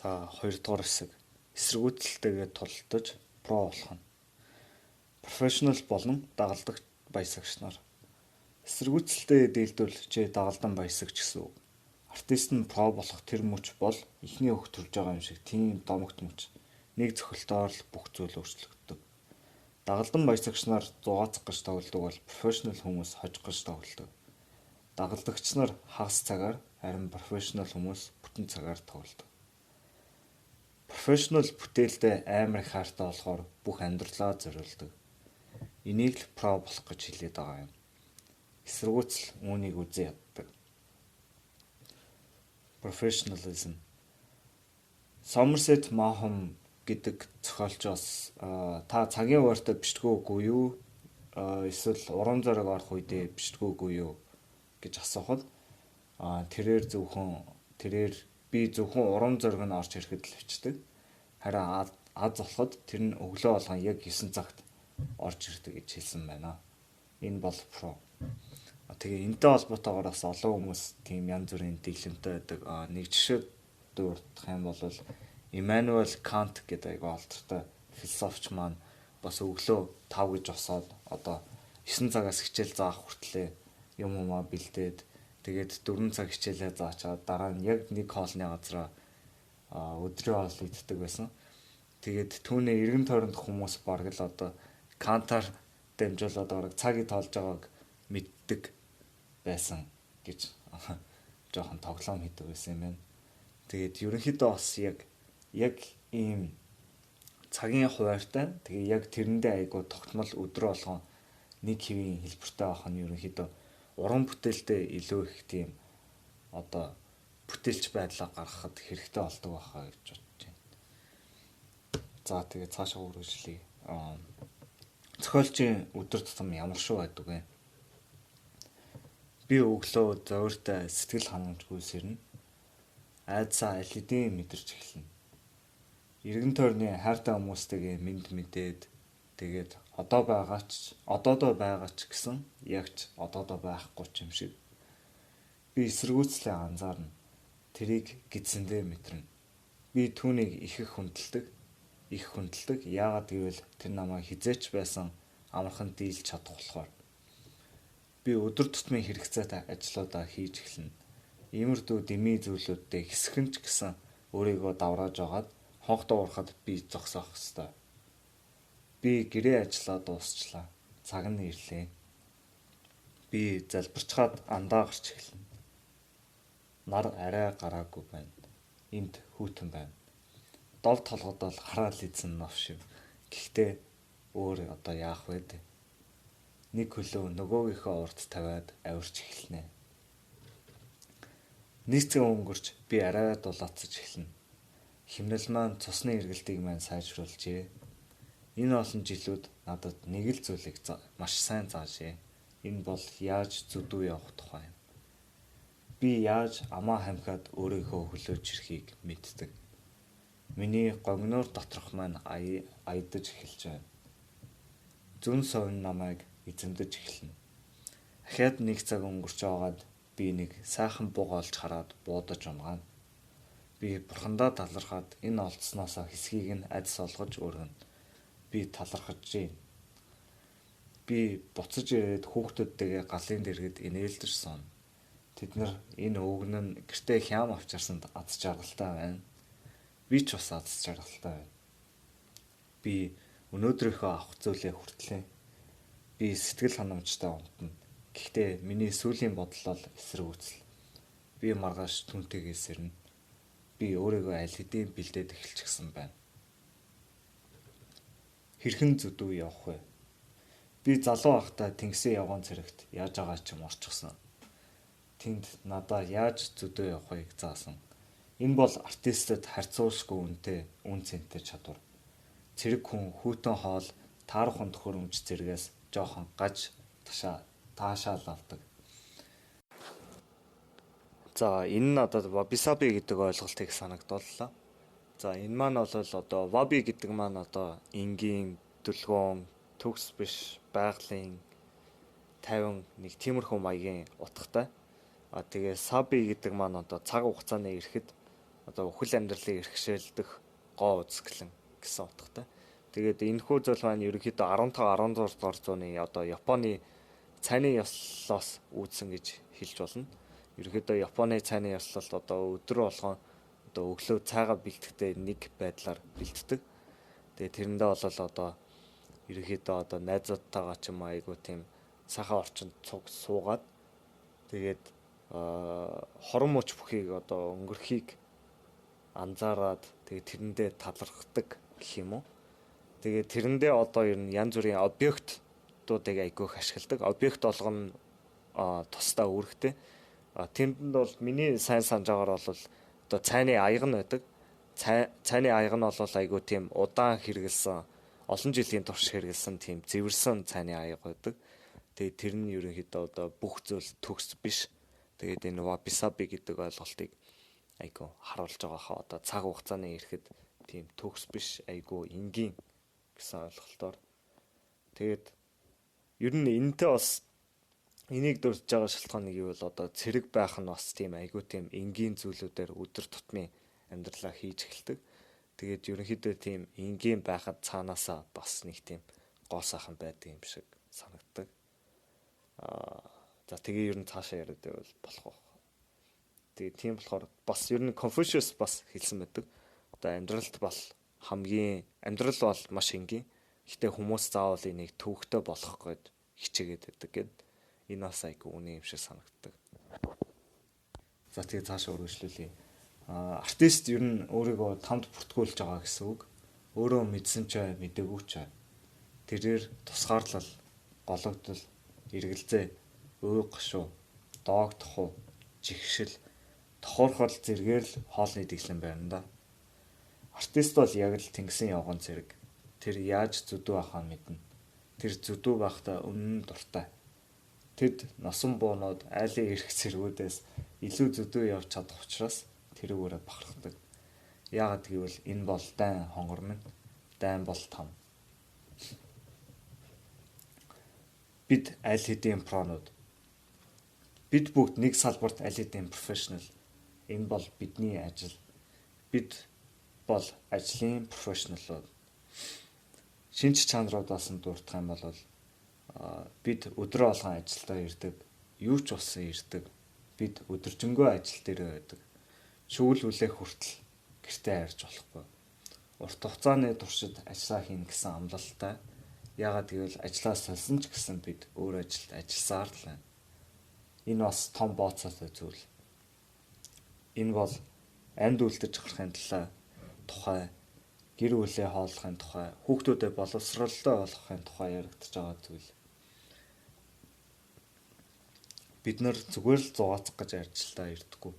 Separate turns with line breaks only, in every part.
За 2 дугаар хэсэг. Эсэргүүцэлтэйгээ тулдаж про болох нь. Профешнл болон дагалдагч баясагч нар. Эсэргүүцэлтэй дийлдвэл чи дагалдан баясагч гэсэн үг. Артист нь про болох тэр мөч бол эхний хөх төрж байгаа юм шиг тийм домогт мөч. Нэг цохилтоор л бүх зүйл өөрчлөгддөг. Дагалдан баясагч нар зугаацах гэж тоглодог бол профешнл хүмүүс хожих гэж тоглодог. Дагалдагч нар хагас цагаар, харин профешнл хүмүүс бүтэн цагаар тоглодог. Профешнл бүтээлдээ амар их хайртай болохоор бүх амьдралаа зориулдаг. Энийг л про болох гэж хэлээд байгаа юм. Эсэргүүцэл үүнийг үзэн яддаг. Professionalism. Somerset Maugham гэдэг зохиолчоос та цагийн хуваарьтай бичдэггүй юу? Эсвэл уран зориг орох үедээ бичдэггүй юу гэж асуухад тэрээр би зөвхөн уран зориг нь орж ирэхэд л бичдэг. Харин аз болоход тэр нь өглөө болгон яг 9 цагт орж ирдэг гэж хэлсэн байна. Энэ бол про. Тэгээ энэтэй холбоотойгоор бас олон хүмүүс тийм янз бүрийн дэглэмтэй байдаг. Нэг жишээ дурдах юм бол Иммануэл Кант гэдэг айгүй алдартай философч маань бас өглөө 5 гэж босоод одоо 9 цагаас хичээл заах хүртлээр юм бэлдээд тэгээд 4 цаг хичээлээ заачаад дараа нь яг нэг хоолны газараа өдрийн хоол иддэг байсан. Тэгээд түүний эргэн тойронд хүмүүс бараг л одоо Кантаар дамжуулаад бараг цагийг тоолж байгааг мэддэг байсан гэж жоохон тоглоом хийдэг байсан юм байна. Тэгээд ерөнхийдөө бас яг ийм цагийн хуваарьтай тэгээ яг тэрэндээ айгуу тогтмол өдрө болгон нэг хэвийн хэлбэртэй авах нь ерөнхийдөө уран бүтээлтэй илүү их тийм одоо бүтээлч байдлаа гаргахад хэрэгтэй болдог байхаа гэж бодож байна. За тэгээ цаашаа үргэлжлэе. Зохиолчийн өдөр тутам ямар шүү байдаг вэ? Би өглөө зовиртой сэтгэл ханамжгүй сэрнэ. Айдсаа аль хэдийн мэдэрч эхэлнэ. Эргэн тойрны хайртай хүмүүстэйгээ мэд мэдээд тэгээд одоодоо байгаа ч гэсэн ягч одоодоо байхгүй ч юм шиг. Би эсэргүүцлээ анзаарна. Тэрийг гидсэндээ мэдэрнэ. Би түүнийг их хүндэлдэг. Яагаад гэвэл тэр намайг хизээч байсан амархан дийлж чадах болохоор. Би өдөр тутмын хэрэгцээтэй ажлуудаа хийж эхэлнэ. Иймэрдүү дэмий зүйлүүдтэй хэсхэн ч гэсэн өөрийгөө даврааж агаад хонх дуурахад би зогсоох ёстой. Би гэрээ ажиллаа дуусчлаа. Цаг нь ирлээ. Би залбирчгаад андаа гарч эхэлнэ. Нар арай гараагүй байна. Энд хүйтэн байна. Дов толгод бол хараал эзэн нов шив. Гэхдээ өөр одоо яах вэ дээ? Нэг хөлөө нөгөөгийнхөө урд тавиад авирч эхэлнэ. Нэг цаг өнгөрч би арай дулаацж эхэлнэ. Химнэл маань цусны эргэлтийг маань сайжруулжээ. Энэ олон жилүүд надад нэг л зүйлийг маш сайн заажээ. Энэ бол яаж зүдүү явах тухай юм. Би яаж амаа хамхаад өөрийнхөө хөлөөж ирэхийг мэддэг. Миний гогноор доторх маань аядаж эхэлж байна. Зүн совин намайг эзэмдэж эхэлнэ. Ахаад нэг цаг өнгөрч байгаад би нэг сайхан буг олж хараад буудаж унгана. Би бурхандаа талархаад энэ олдсноосоо хэсгийг нь адс олгож өргөнө. Би талархаж байна. Би буцаж ирээд хүүхдүүдтэйгээ галын дэргэд инээлдэж сууна. Тэд нар энэ өвгөн нь гэртээ хям авчирсанд аз жаргалтай байна. Би ч бас аз жаргалтай байна. Би өнөөдрийнхөө авах зүйлээ хүртлээ. Би сэтгэл ханамжтай унтна. Гэхдээ миний сүүлийн бодол бол эсэргүүцэл. Би маргааш түнтэйгээ сэрнэ. Би өөрийгөө аль хэдийн бэлдээд эхэлчихсэн байна. Хэрхэн зүдүү явах вэ? Би залуу байхдаа тэнгисийн явган цэрэгт яаж байгаа ч юм орчихсон. Тэнд надаа яаж зүдүү явахыг заасан. Энэ бол артистад харьцуулшгүй үн цэнтэй чадвар. Цэрэг хүн хүйтэн хоол таархан төхөөрөмж зэрэгээс жоохон гаж таашаал авдаг. За энэ нь одоо ваби-саби гэдэг ойлголтыг санагдууллаа. За энэ маань бол одоо ваби гэдэг маань одоо энгийн, дүлгөөн, төгс биш, байгалийн 50 нэг тиймэрхүү маягийн утгатай. Тэгээ саби гэдэг маань одоо цаг хугацааны ирэхэд одоо үхэл амьдралыг эрхшээлдэх гоо үзэсгэлэн гэсэн утгатай. Тэгээд энэ хүү зүйл маань ерөнхийдөө 15 16 дугаар зууны одоо Японы цайны ёслолоос үүдсэн гэж хэлж болно. Ерөнхийдөө Японы цайны ёслол одоо өдөр болгон одоо өглөө цайгаа бэлтгэхдээ нэг байдлаар бэлтдэг. Тэгээд тэрэндээ бол одоо ерөнхийдөө одоо найзуудтайгаа ч юм айгу тийм сайхан орчинд суугаад тэгээд хорон мууч бүхийг одоо өнгөрөхийг анзаараад тэгээд тэрэндээ талархдаг гэх юм уу. Тэгээд тэрэндээ одоо ер нь янз бүрийн объектуудыг айгүйх ашигладаг. Объект болгоно тусдаа үүрэгтэй. Тэнд бол миний сайн санаж байгаагаар бол одоо цайны аяга нь байдаг. Цайны аяга нь бол айгүй тийм удаан хэрэгэлсэн, олон жилийн турш хэрэгэлсэн тийм зэвэрсэн цайны аяга байдаг. Тэгээд тэр нь ерөнхийдөө одоо бүх зүйл төгс биш. Тэгээд энэ wabi-sabi гэдэг ойлголтыг айгүй харуулж байгаа хаа одоо цаг хугацааны ирэхэд тийм төгс биш айгүй энгийн гэсэн ойлголтоор. Тэгээд ер нь энэтэй бас энийг дурдж байгаа шалтгаан нэг юу бол одоо цэрэг байх нь бас тийм айгүй тийм энгийн зүйлүүдээр өдөр тутмын амьдралаа хийж эхэлдэг. Тэгээд ерөнхийдөө тийм энгийн байхад цаанаасаа бас нэг тийм гоо сайхан байдаг юм шиг санагддаг. За тэгээ ер нь цаашаа яриад байвал болох байх. Тэгээ тийм болохоор бас ер нь Confucius бас хэлсэн байдаг. Одоо амьдралд бол амьдрал бол маш энгийн. Гэхдээ хүмүүс заавал энийг төвөгтэй болгох гээд хичээгээд байдаг гэд энэ бас айгүй үнэн юм шиг санагддаг. За тэгээ цаашаа үргэлжлүүлье. Артист ер нь өөрийгөө тамд бүртгүүлж байгаа гэсэн үг. Өөрөө мэдсэн ч мэдээгүй ч тэрээр тусгаарлал, гологдол, эргэлзээ, өө гашуу, доогдох, жигшил, тохуурхол зэргээр л хоолны дэглэн байна да. Артист бол яг л тэнгисийн явган зэрэг. Тэр яаж зүдүү ахаа мэднэ. Тэр зүдүү байхдаа өмнө нь дуртай. Тэд носон буунууд айлын эрх зэргүүдээс илүү зүдүү явж чадах учраас тэрүүгээрээ бахархдаг. Яагаад гэвэл энэ бол дайн хонгор минь, дайн бол там. Бид аль хэдийн пронууд. Бид бүгд нэг салбарт аль хэдийн профешнл. Энэ бол бидний ажил. Бид бол ажлын профешналууд. Шинж чанаруудаас нь дурдах юм бол бид өдрөө болгон ажилдаа ирдэг. Юу ч болсон ирдэг. Бид өдөржингөө ажил дээрээ байдаг. Шүүл үлээх хүртэл гэртээ харж болохгүй. Урт хугацааны туршид ажиллаа хийнэ гэсэн амлалттай. Яагаад гэвэл ажлаа сольсон ч гэсэн бид өөр ажилд ажилласаар л байна. Энэ бас том бооцоотой зүйл. Энэ бол амьд үлдэж гарахын тухай, гэр бүлээ хооллохын тухай, хүүхдүүдэд боловсролтой болгохын тухай яригдж байгаа зүйл. Бид нар зүгээр л зугаацах гэж ажилдаа ирдэггүй.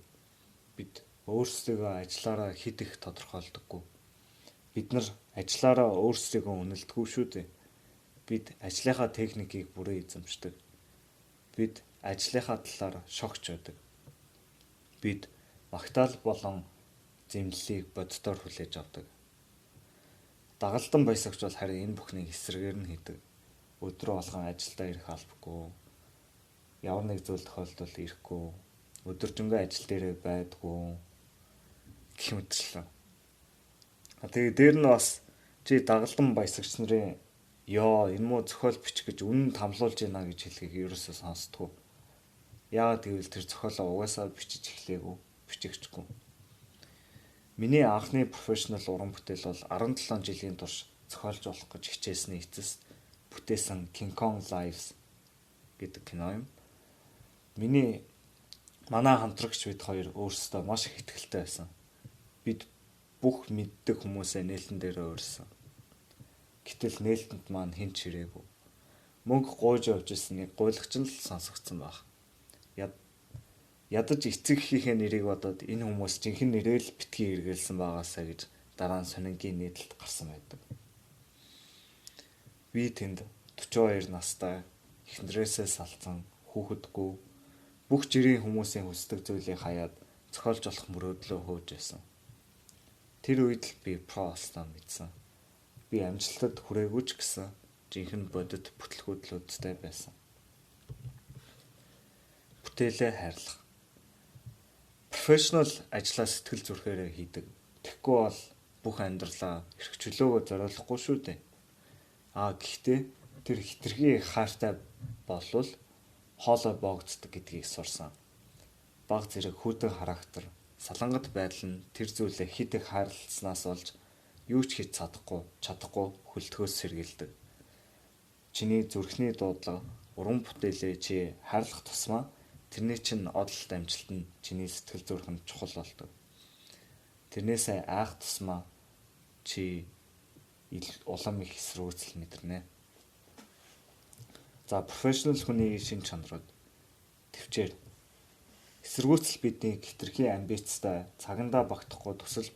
Бид өөрсдөө ажиллаараа хэд их тодорхойлдоггүй. Бид нар ажиллаараа өөрсдөө үнэлдэггүй шүү дээ. Бид ажлынхаа техникийг бүрэн эзэмшдэг. Бид ажлынхаа талаар шогч байдаг. Бид магтаал болон зэмлэлийг боддоор хүлээж авдаг. Дагалдан баясагч бол харин энэ бүхнийг эсрэгээр нь хийдэг. Өдрөө болгон ажилдаа ирэх албагүй. Ямар нэг зүйл тохиолдвол ирэхгүй. Өдөржингөө ажил дээрээ байдгүй. Гэх мэтчлэн. Тэгээ дээр нь бас чи дагалдан баясагч нарын энэ муу зохиол бичих гэж үнэн тамлуулж байна гэж хэлхийг ерөөсөө сонсдгоо. Яагаад гэвэл тэр зохиолоо угаасаа бичиж эхлэегүй, бичигчгүй. Миний анхны профешнл уран бүтээл бол 17 жилийн турш зохиолж болох гэж хичээсний эцэст бүтээсэн King Kong Lives гэдэг кино юм. Манай хамтрагч бид хоёр өөрсдөө маш их ихтгэлтэй байсан. Бид бүх мэддэг хүмүүсээ нээлтэн дээр өөрсөн. Гэтэл нээлтэнд маань хэн ч ирээгүй. Мөнгө гуйж явж ирсэн нэг гуйлагч нь л сонсогдсон баг. Ядаж эцэгхийнхээ нэрийг бодоод энэ хүмүүс жинхэнэ нэрээ л битгий эргэлсэн байгаасаа гэж дараа нь сонингийн нийтлэлд гарсан байдаг. Би тэнд 42 настай эхнэрээсээ салцсан хүүхэдгүй бүх жирийн хүмүүсийн хүсдэг зүйлийг хаяад зохиолж болох мөрөөдлөө хөөж байсан. Тэр үед л би про болсноо мэдсэн. Би амжилтад хүрээгүй ч гэсэн жинхэнэ бодит бүтлгүүдлүүдтэй байсан. Бүтээлээ хайрлах. Профешнл ажлаа сэтгэл зүрхээрээ хийдэг. Тэгэхгүй бол бүх амьдралаа эрх чөлөөгөө зориулахгүй шүү дээ. Гэхдээ тэр хитрхи хайртай болвол хоолой боогддог гэдгийг сурсан. Баг зэрэг хүйтэн характер, салангат байдал нь тэр зүйлээ хэд их хайрласнаас болж юу ч хийж чадахгүй хөлтгөөс сэргийлдэг. Чиний зүрхний дуудлага, уран бүтээлээ чи хайрлах тусмаа тэрний чинь одолт амжилт нь чиний сэтгэл зүрхэнд чухал болдог. Тэрнээсээ айх тусмаа чи улам их эсрүүцэл мэдэрнэ. За профешнл хүний шин чанарууд төвчээр эсэргүүцэл биднийг хитрхи амбицтай, цагандаа багтахгүй төсөл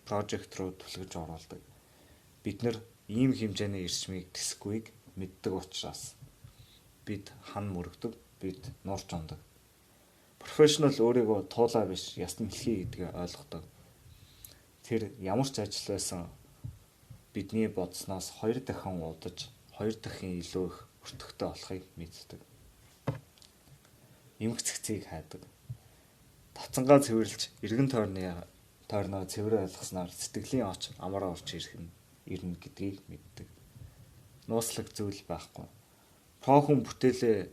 прожект руу түлхэж оруулдаг. Бид нар ийм хэмжээний эрчмийг тэсгүйг мэддэг учраас бид хан мөрөгдөг, бид нурж ундаг. Профешнл өөрийгөө туулаа биш, ясна хэлхий гэдгийг ойлгодог. Тэр ямар ч ажил байсан бидний бодсноос 2 дахин удаж, 2 дахин илүү их өртөгтэй болохыг мэддэг. Эмх цэгцийг хайдаг. Тавцангаа цэвэрлж, эргэн тойрноо цэвэр ойлгосноор сэтгэлийн оч амраа орж ирнэ гэдгийг мэддэг. Нууцлаг зүйл байхгүй. Про хүн бүтээлээ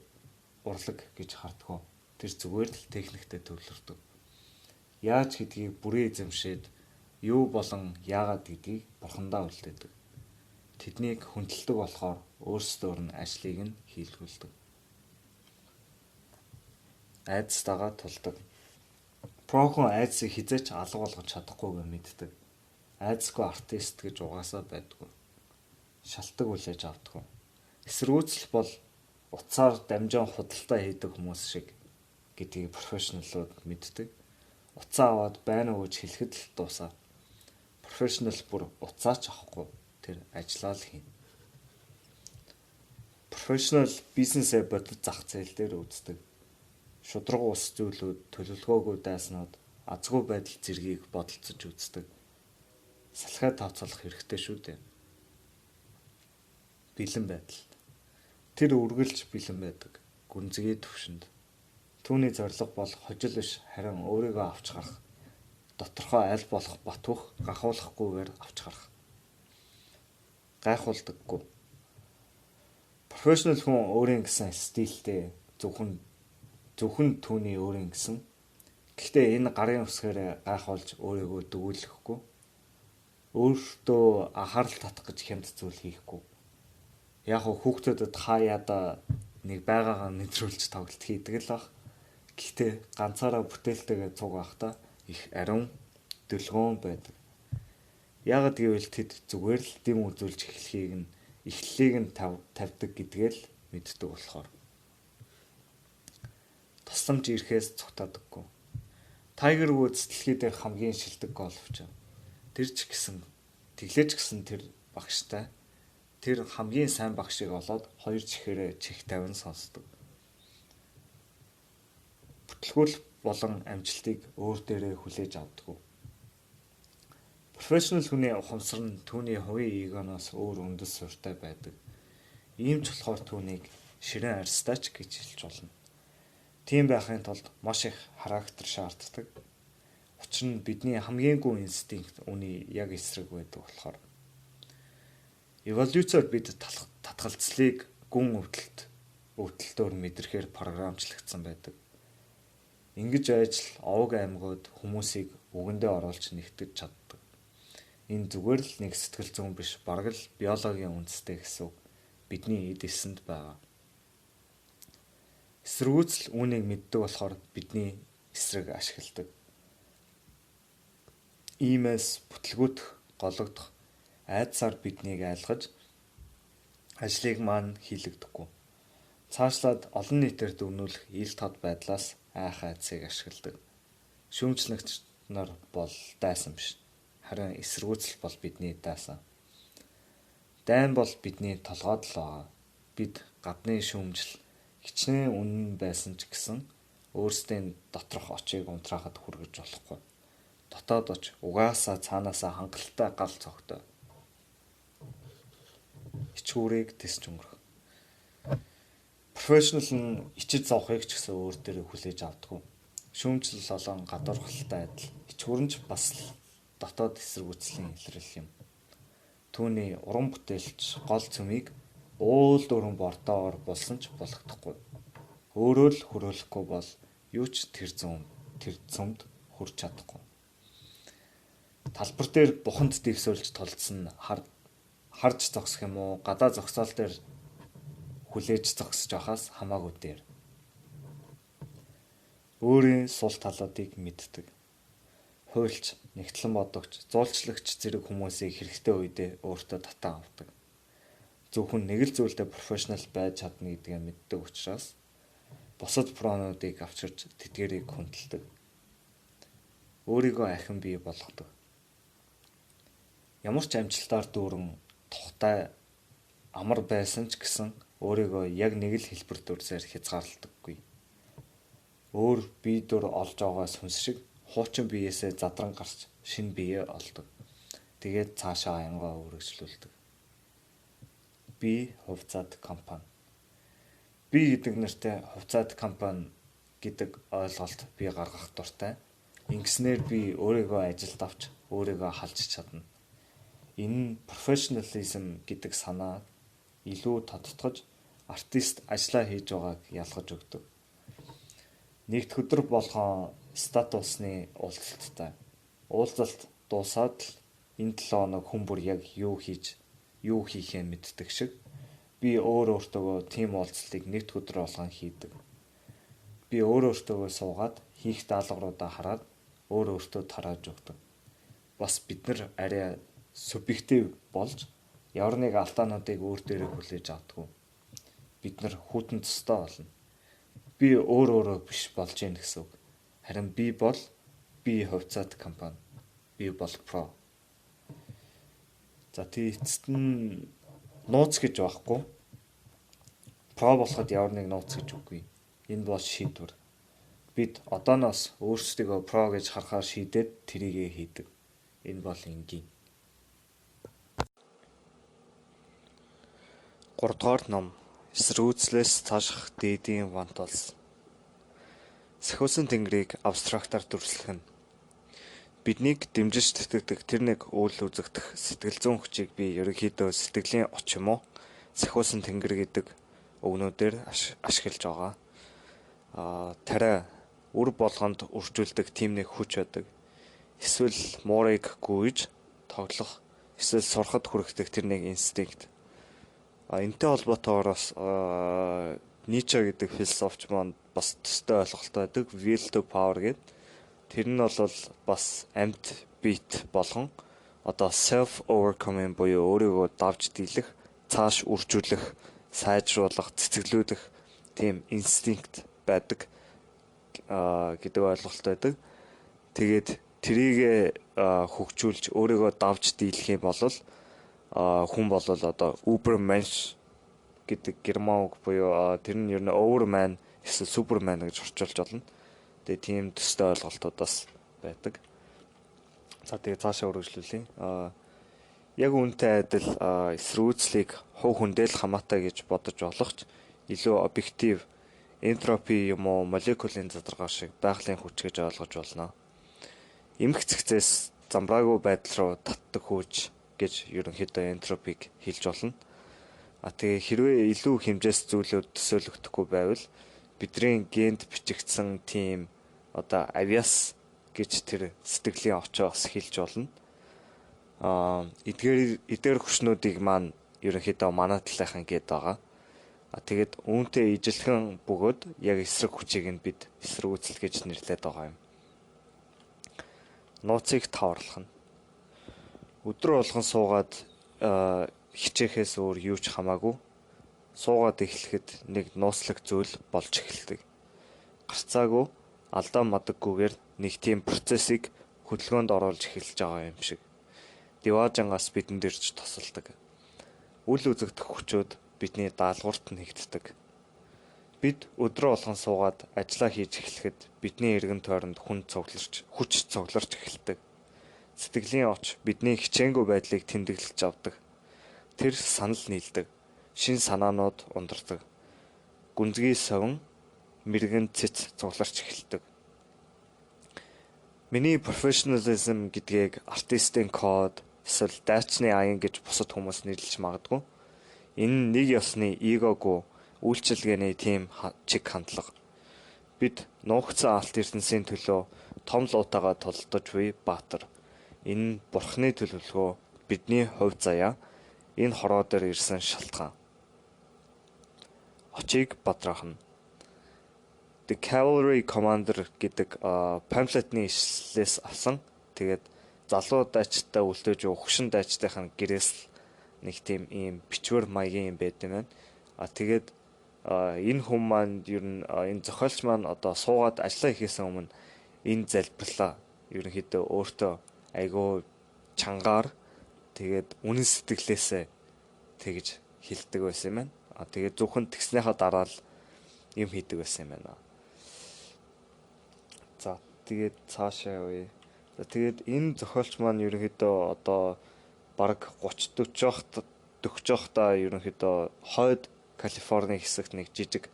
урлаг гэж харддаг. Тэр зүгээр л техниктэй төвлөрдөг. Яаж гэдгийг бүрээ эзэмшээд юу болон яагаад гэдгийг бурхандаа үлдээдэг. Тэднийг хүндэлдэг болохоор өөрсдөөр нь ажлыг нь хийлгүүлдэг. Айдастайгаа тулдаг. Про хүн айдсыг хизээч алга болгож чадахгүйгээ мэддэг. Айдасгүй артист гэж угаасаа байдгүй. Шалтгаан хүлээж авдаг. Эсэргүүцэл бол утсаар дамжин худалдаа хийдэг хүмүүс шиг гэдгийг профешнлууд мэддэг. Уцаа аваад байна уу гэж хэлэхэд л дуусаа. Профешнл бүр уцаач авахгүй тэр ажиллаа л хийнэ. Профешнл бизнесээ бодит зах зээл дээр үздэг. Шудраг ус зүйлүүд, төлөвлөгөөгүй дайснууд, азгүй байдал зэргийг бодолцож үздэг. Салхиа тооцоолох хэрэгтэй шүү дээ. Бэлэн байдал. Тэр үргэлж бэлэн байдаг. Гүнзгий төвшөнд. Түүний зорилго бол хожил биш, харин өөрийгөө авч гарах. Доторхоо аль болох батвах, гахуулахгүйгээр авч гарах. Гайхуулдаггүй. Профешнл хүн өөрийн гэсэн стилтэй, зөвхөн түүний өөрийн гэсэн. Гэхдээ энэ гарын үсгээр гайхуулж өөрийгөө дөгүүлэхгүй. Өөртөө анхаарал татах гэж хямд зүйл хийхгүй. Яг хүүхдүүдэд хаяада нэг байгаагаа мэдрүүлж тоглолт хийдэг л баг. Гэхдээ ганцаараа бүтээлтэйгээ цуг байхдаа их ариун, дөлгөөн байдаг. Яагад гэвэл тэд зүгээр л дэм үзүүлж эхлэлийг нь тавьдаг гэдгээ л мэддэг болохоор. Тусламж ирэхээс цогтоодаггүй. Тайгер Вудс дэлхий дээр хамгийн шилдэг голфч. Тэглэж гисэн тэр багштай. Тэр хамгийн сайн багшийг олоод 2 чихээрээ чих тавин сонсдог. Бүтлгүүл болон амжилтыг өөр дээрээ хүлээж авдаг. Профешнл хүний ухамсар нь түүний хувийн эгоноос өөр үндэс суурьтай байдаг. Ийм ч болохоор түүнийг ширэн арьстаач гэж хэлж болно. Тийм байхын тулд маш их характер шаарддаг. Учир нь бидний хамгийн гүн инстинкт үүний яг эсрэг байдаг болохоор. Эволюцоор бид татгалцлыг гүн өвдөлтөөр мэдрэхээр програмчлагдсан байдаг. Ингэж байж л овог аймагуд хүмүүсийг үгэндээ оруулж нэгтгэж чаддаг. Энэ зүгээр л нэг сэтгэл зүйн биш, бараг л биологийн үндэстэй гэсэн бидний эд эсэнд байгаа. Эсэргүүцэл үүнийг мэддэг болохоор бидний эсрэг ашигладаг. Иймээс бүтлгүүтэх, гологдох, айдсаар биднийг айлгаж ажлыг маань хийлэгдэхгүй. Цаашлаад олон нийтээр дүгнүүлэх ил тод байдлаас айх айдсыг ашигладаг. Шүүмжлэгч нар бол дайсан биш. Харин эсэргүүцэл бол бидний дайсан. Дайн бол бидний толгойд л байгаа. Бид гадны шүүмжил хичнээн үнэн байсан ч гэсэн өөрсдийн доторх очийг унтраахад хүргэж болохгүй. Дотоод оч угаасаа цаанаасаа хангалттай гал цогтой. Ичгүүрийг тисч өнгөрөх. Профешнл нь ичиж зовхыг ч гэсэн өөр дээрээ хүлээж авдаг. Шүүмжлэл олон гадуурхалтай адил ичгүрэнч бас л дотоод эсэргүүцлийн илрэл юм. Түүний уран бүтээлч гол цөмийг уул дөрөн бортоогоор булсан ч болохдохгүй. Өөрөө л хөрөөлөхгүй бол юу ч тэр цөмд хүрч чадахгүй. Талбар дээр буханд дэвсүүлж толдсон харж зогсох юм уу, гадаа зогсоол дээр хүлээж зогсож байхаас хамаагүй дээр. Өөрийн сул талуудыг мэддэг. Хуульч, нэгтлэн бодогч, зуулчлагч зэрэг хүмүүсийг хэрэгтэй үедээ өөртөө татан авдаг. Зөвхөн нэг л зүйлдээ профешнл байж чадна гэдгээ мэддэг учраас бусад пронуудыг авчирч тэдгээрийг хүндэлдэг. Өөрийгөө ахин бий болгодог. Ямар ч амжилтаар дүүрэн тухтай амар байсан ч гэсэн өөрийгөө яг нэг л хэлбэр дүрсээр хязгаарлагдаггүй. Өөр бие дүр олж байгаагаас хүнс шиг хуучин биеэсээ задран гарч шинэ бие олдог. Тэгээд цаашаа аянгаа үргэлжлүүлдэг. Би хувьцаат компани. Би гэдэг нэртэй хувьцаат компани гэдэг ойлголт би гаргах дуртай. Ингэснээр би өөрийгөө ажилд авч өөрийгөө халж чадна. Энэ нь профешнализм гэдэг санаа илүү тодтогч артист ажиллаа хийж байгааг ялгаж өгдөг. Нэгд өдөр болгон статусны уулзалттай. Уулзалт дуусаад л энэ 7 хоног хүн бүр яг юу хийхээ мэддэг шиг би өөртөөгөө тийм уулзалтыг нэгд өдөр болгон хийдэг. Би өөртөөгөө суугаад хийх даалгавруудаа хараад өөртөө тарааж өгдөг. Бас бид нар арай субъектив болж ямар нэг алдаануудыг өөр дээрээ хүлээж авдаг. Бид нар хүйтэн төстэй болно. Би өөрөө биш болж гин гэсэн үг. Харин би бол хувьцаат компани. Би бол про. За тий эцэст нь нууц гэж байхгүй. Про болоход ямар нэг нууц гэж үгүй. Энэ бол шийдвэр. Бид одооноос өөрсдийгөө про гэж харахаар шийдээд тэрийгэ хийдэг. Энэ бол энгийн. 3 дугаар ном эсэргүүцлээс цааших дээдийн ванталс. Сахиусан тэнгэрийг абстрактаар дүрслэх нь биднийг дэмжиж тэтгэдэг тэр нэг үйл үзэгдэх сэтгэл зүйн хүчийг би ерөнхийдөө сэтгэлийн оч юм уу сахиусан тэнгэр гэдэг өгнүүдээр ашиглаж байгаа. Тариа үр болгонд үржүүлдэг тийм нэг хүч байдаг. Эсвэл муурыг гүйж тоглох, эсвэл сурахад хүрэх тэр нэг инстинкт. Энтэй холбоотойгоос Ницше гэдэг философч маань бас төстэй ойлголттой байдаг. Will to power гэдэг. Тэр нь бол бас амьд бит болгон одоо self overcoming буюу өөрийгөө давж дийлэх, цааш үржүүлэх, сайжруулах, цэцгэлүүлэх тийм инстинкт байдаг гэдэг ойлголт байдаг. Тэгээд трийг хөгжүүлж өөрийгөө давж дийлэх юм бол хүн бол одоо Übermensch гэдэг герман үг буюу тэр нь ер нь Overman эсвэл Superman гэж орчуулж болно. Тэгээ тийм төстэй ойлголтуудаас байдаг. За тэгээ цаашаа үргэлжлүүлье. Яг үүнтэй адил эсрүүцлийг хувь хүндэл хамаатай гэж бодож болохч илүү объектив энтропи юм уу молекулын задаргаа шиг байгалийн хүч гэж ойлгож болно. Эмх цэгцээс замбраагүй байдал руу татдаг хүч гэж ерөнхийдөө энтропиг хэлж болно. Тэгээ хэрвээ илүү хэмжээс зүйлүүд төсөөлөгдөхгүй байвал бидний генд бичигдсэн тийм одоо авиас гэж тэр сэтгэлийн очоос хэлж болно. Эдгээр хүчнүүдийг маань ерөнхийдөө манай талынхан гээд байгаа. Тэгээд үүнтэй ижилхэн бөгөөд яг эсрэг хүчийг нь бид эсрэгүүцэл гэж нэрлэдэг байгаа юм. Нууцыг таварлах нь өдөр болгон суугаад хичээхээс өөр юу ч хамаагүй суугаад эхлэхэд нэг нууцлаг зүйл болж эхэлдэг. Гарцаагүй алдаа мадаггүйгээр нэг тийм процессыг хөдөлгөөнд оруулж эхэлж байгаа юм шиг. Диваажангаас бидэнд ирж тосолдог. Үл үзэгдэх хүчүүд бидний даалгаварт нэгддэг. Бид өдрөө болгон суугаад ажиллаа хийж эхлэхэд бидний эргэн тойронд хүч цугларч эхэлдэг. Сэтгэлийн оч бидний хичээнгүй байдлыг тэмдэглэж авдаг. Тэр санал нийлдэг. Шин санаанууд ундардаг. Гүнзгий совин мэрэгэн цэц цугларч эхэлдэг. Миний professionalism гэдгийг артистын код, эсвэл дайчны аян гэж бусад хүмүүс нэрлэж магадгүй. Энэ нэг ёсны эгогүй үйлчилгээний тийм чиг хандлага. Бид нуугдсан алт ертөнцийн төлөө том луутайгаа тулдаж буй баатар. Энэ нь бурхны төлөвлөгөө, бидний хувь заяа, энэ хороо дээр ирсэн шалтгаан. Очийг бадраахна. The Cavalry Commander гэдэг памфлетны ишлэлээс авсан. Тэгээд залуу дайчтай үлдээж өгшин дайчтайхан гэрээс нэг тийм ийм бичвэр маягийн юм байт юм байна. Тэгээд энэ хүн маань ер нь энэ зохиолч маань одоо суугаад ажиллаа хийхээс өмнө энэ залбирлаа ерөнхийдөө өөртөө айгүй чангаар тэгээд үнэн сэтгэлээсээ тэгж хэлдэг байсан юм байна. Тэгээд зөвхөн тэгснийхаа дараа л юм хийдэг байсан юм байна. За тэгээд цаашаа явъя. За тэгээд энэ зохиолч маань ерөнхийдөө одоо бараг 30 40 явахдаа ерөнхийдөө хойд Калифорни хэсэгт нэг жижиг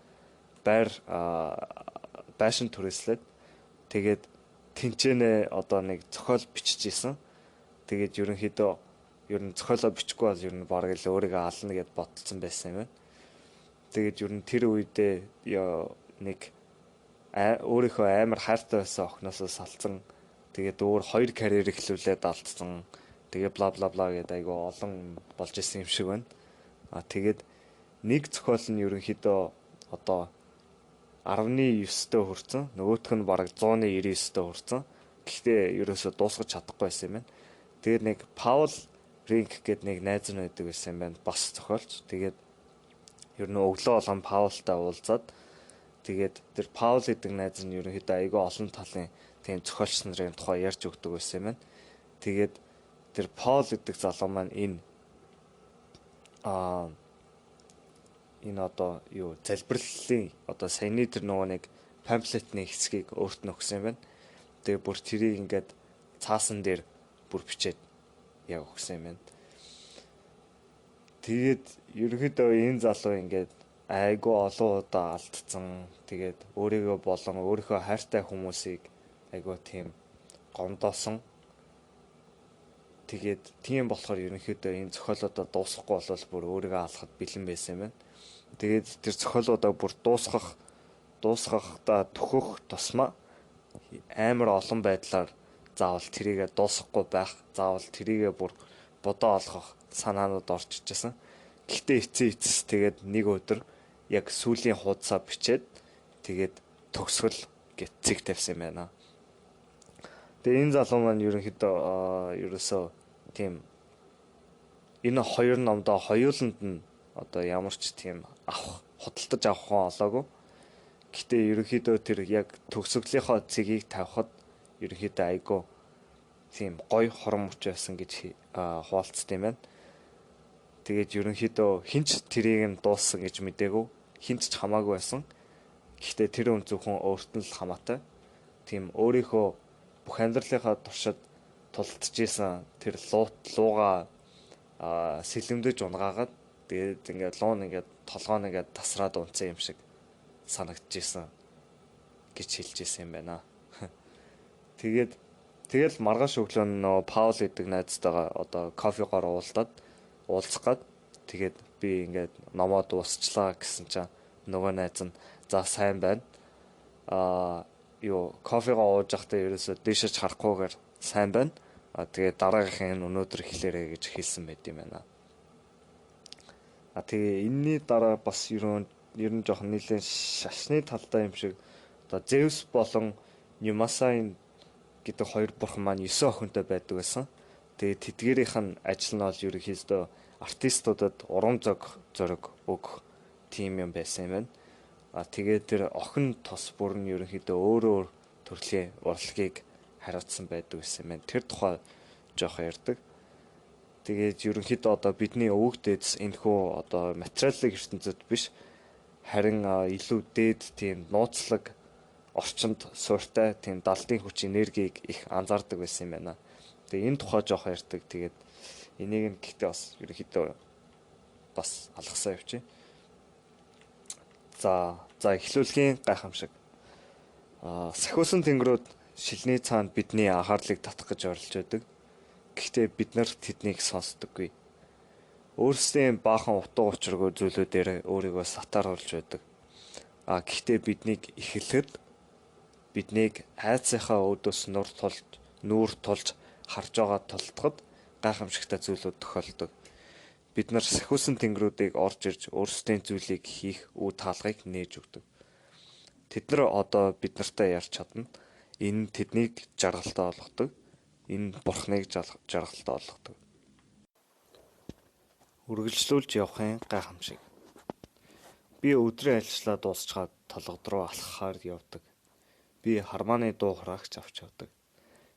байшин түрээслээд тэгээд тэнцэнэ одоо нэг зохиол бичиж исэн. Тэгээд ерөнхийдөө ер нь зохиолоо бичихгүй бол ер нь бараг л өөрийгөө ална гэд бодсон байсан юм байна. Тэгээд ер нь тэр үедээ нэг өөрийнхөө амар хайртай байсан охиноосоо салцсан. Тэгээд өөр 2 карьер эхлүүлээд алдсан. Тэгээ бла бла бла гэдэг айгүй олон болж исэн юм шиг байна. Тэгээд нэг зохиол нь ерөнхийдөө одоо 19-тэй хүрсэн. Нөгөөх нь бараг 199-тэй хүрсэн. Гэхдээ ерөөсөө дуусгаж чадахгүй байсан юм байна. Тэгээд нэг Паул Ринк гэдэг нэг найз нь байдаг байсан юм байна. Бас зохиолч. Тэгээд ер нь өглөө болгон Паултай уулзаад тэгээд тэр Паул гэдэг найз нь ерөнхийдөө айгүй олон талын тийм зохиолч нарын тухай ярьж өгдөг байсан юм байна. Тэгээд тэр Паул гэдэг залуу маань энэ одоо юу залбирлалын одоо саяны тэр нөгөө нэг памфлетний хэсгийг өөрт нь өгсөн юм байна. Тэгээ бүр тэрийг ингээд цаасан дээр бүр бичээд яг өгсөн юм байна. Тэгээд ерөнхийдөө энэ залуу ингээд айгүй олон удаа алдсан. Тэгээд өөрийгөө болон өөрийнхөө хайртай хүмүүсийг айгүй тийм гомдоосон. Тэгээд тийм болохоор ерөнхийдөө энэ зохиолуудаа дуусгахгүй болол бүр өөрийгөө алахад бэлэн байсан юм байна. Тэгээд тэр зохиолуудаа бүр дуусгахдаа төхөх тусмаа амар олон байдлаар заавал тэрийгэ дуусгахгүй байх, заавал тэрийгэ бүр бодоо олгох санаанууд орж ичсэн. Гэхдээ эцэс тэгээд нэг өдөр яг сүүлийн хуудасаа бичээд тэгээд төгсгөл гэж цэг тавьсан юм байна. Тэгээ энэ залуу маань ерөөсөө тийм энэ хоёр номдоо хоёуланд нь одоо ямар ч тийм худалдаж авах олоогүй. Гэхдээ ерөнхийдөө тэр яг төгсгөлийнхоо цэгийг тавихад ерөнхийдөө айгүй тийм гой хорон мөч байсан гэж хуваалцсан юм байна. Тэгээд ерөнхийдөө хинч тэрийг нь дууссан гэж мэдээгүй, хинч ч хамаагүй байсан. Гэхдээ тэр хүн зөвхөн өөрт нь л хамаатай. Тийм өөрийнхөө бүх амьдралынхаа туршид тулдж исэн тэр лууга сэлэмдэж унгаагаад тэгээд ингээд луун ингээд толгоон ингээд тасраад унтсан юм шиг санагдчихсэн гэж хэлж ирсэн юм байна. Тэгэл маргааш өглөө нөө Паул гэдэг найзтайгаа одоо кофегоор уулзах гад тэгээд би ингээд номоо дуусчлаа гэсэн чинь нөгөө найз нь за сайн байна. Кофегоо ууж явахдаа ерөөсөө дээшэж харахгүйгээр сайн байна. Тэгээд дараагийнхын өнөөдөр эхлээрэй гэж хэлсэн байт юм байна. Тэгээ энэний дараа бас ер нь жоохон нэлээд шашны талдаа юм шиг одоо Зевс болон Нюмасайн гэдэг хоёр бурхан маань 9 охинтой байдаг байсан. Тэгээд тэдгээрийнх нь ажил нь бол ерөнхийдөө артистуудад урам зориг өгөх тим юм байсан юм байна. Тэгээд тэр охин тос бүр нь ерөнхийдөө өөр төрлийн урлагийг хариуцсан байдаг гэсэн юм байна. Тэр тухай жоох ярьдаг. Тэгээд ерөнхийдөө одоо бидний өвөг дээдс энэхүү одоо материалын ертөнцид биш харин илүү дээд тийм нууцлаг орчинд суурьтай тийм далдын хүч энергийг их анзаардаг байсан юм байна. Тэгээд энэ тухай жоох ярьдаг. Тэгээд энийг нь гэхдээ бас ерөнхийдөө бас алгасаа явчих. За эхлүүлгийн гайхамшиг. Сахиусан тэнгэрүүд шилний цаанд бидний анхаарлыг татах гэж оролж байдаг. Гэхдээ бид нар тэднийг сонсдоггүй. Өөрсдийн баахан утга учиргүй зүйлүүдээр өөрийгөө сатааруулж байдаг. Гэхдээ биднийг эхлэхэд биднийг айцынхаа өөдөөс нүүр тулж харж байгаа тултгад гайхамшигтай зүйлүүд тохиолдог. Бид нар сахиусан тэнгэрүүдийг орж ирж өөрсдийн зүйлийг хийх үе таалгыг нээж өгдөг. Тэд нар одоо бид нартай ярьж чадна. Энэ тэднийг жаргалтай болгодог. Энэ бурхныг жаргалтай болгодог. Үргэлжлүүлж явахын гайхамшиг. Би өдрийн ажиллаа дуусчаад толгод руу алхахаар явдаг. Би хармааны дуу хураагч авч явдаг.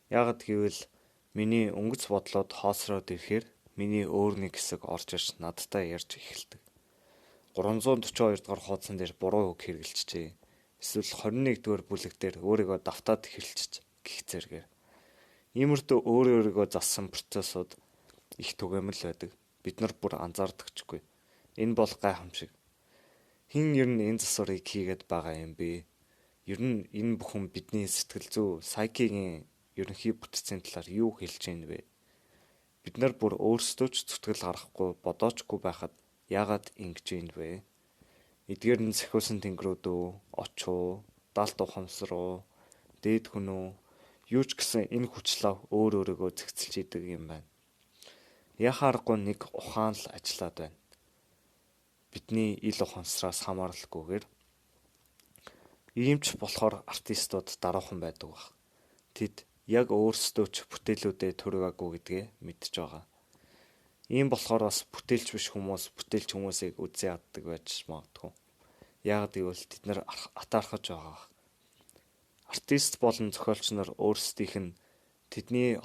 Ягд гэвэл миний өнгөц бодлоод хоосроод ирэхээр миний өөр нэг хэсэг орж ирж надтай ярьж эхэлдэг. 342 дугаар хуудсан дээр буруу үг хэрэгэлчихжээ. Эсвэл 21 дугаар бүлэг дээр өөрийгөө давтаад хэлчих гэх зэргээр. Иймэрдүү өөрийгөө зассан процессууд их түгээмэл байдаг. Бид нар бүр анзаардагчгүй. Энэ бол гайхамшиг. Хэн ер нь энэ засварыг хийгээд байгаа юм бэ? Ер нь энэ бүхэн бидний сэтгэл зүй, сайкигийн ерөнхий бүтцийн талаар юу хэлж байна вэ? Бид нар бүр өөрсдөө ч зүтгэл гаргахгүй бодоочгүй байхад яагаад ингэж юм бэ? Эдгээр нь сахиусан тэнгэрүүд үү, очуу, даалт ухамсар уу, дээд хүн үү, юу ч гэсэн энэ хүчлээ өөрийгөө зэгцэлж идэг юм байна. Яхаарахгүй нэг ухаан л ажиллаад байна. Бидний ил ухамсараас хамааралгүйгээр иймч болохоор артистууд даруухан байдаг баг. Тэд яг өөрсдөө ч бүтээлүүдэд төрөөгүй гэдгээ мэдж байгаа. Ийм болохоор бас бүтээлч биш хүмүүс бүтээлч хүмүүсийг үзээ яддаг байж магадгүй. Яг гэвэл тэд нар атаархаж байгаа. Артист болон зохиолч нар өөрсдийнх нь тэдний